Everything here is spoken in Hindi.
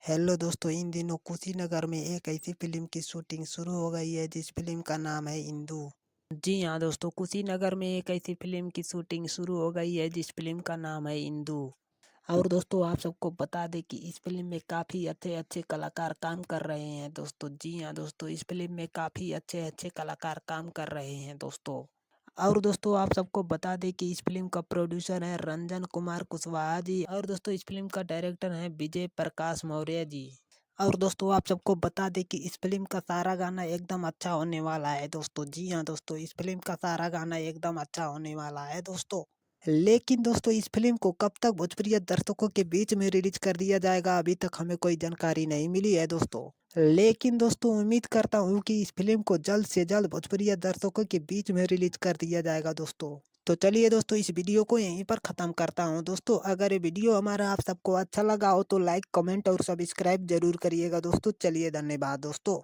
हेलो दोस्तों, इन दिनों कुशीनगर में एक ऐसी फिल्म की शूटिंग शुरू हो गई है जिस फिल्म का नाम है इंदु। जी हाँ दोस्तों, कुशीनगर में एक ऐसी फिल्म की शूटिंग शुरू हो गई है जिस फिल्म का नाम है इंदु। और दोस्तों आप सबको बता दें कि इस फिल्म में काफ़ी अच्छे अच्छे कलाकार काम कर रहे हैं दोस्तों। जी हाँ दोस्तों, इस फिल्म में काफ़ी अच्छे अच्छे कलाकार काम कर रहे हैं दोस्तों। और दोस्तों आप सबको बता दें कि इस फिल्म का प्रोड्यूसर है रंजन कुमार कुशवाहा जी, और दोस्तों इस फिल्म का डायरेक्टर है विजय प्रकाश मौर्य जी। और दोस्तों आप सबको बता दें कि इस फिल्म का सारा गाना एकदम अच्छा होने वाला है दोस्तों। जी हाँ दोस्तों, इस फिल्म का सारा गाना एकदम अच्छा होने वाला है दोस्तों। लेकिन दोस्तों इस फिल्म को कब तक भोजपुरी दर्शकों के बीच में रिलीज कर दिया जाएगा, अभी तक हमें कोई जानकारी नहीं मिली है दोस्तों। लेकिन दोस्तों उम्मीद करता हूँ कि इस फिल्म को जल्द से जल्द भोजपुरी दर्शकों के बीच में रिलीज कर दिया जाएगा दोस्तों। तो चलिए दोस्तों, इस वीडियो को यहीं पर ख़त्म करता हूँ दोस्तों। अगर ये वीडियो हमारा आप सबको अच्छा लगा हो तो लाइक, कमेंट और सब्सक्राइब जरूर करिएगा दोस्तों। चलिए धन्यवाद दोस्तों।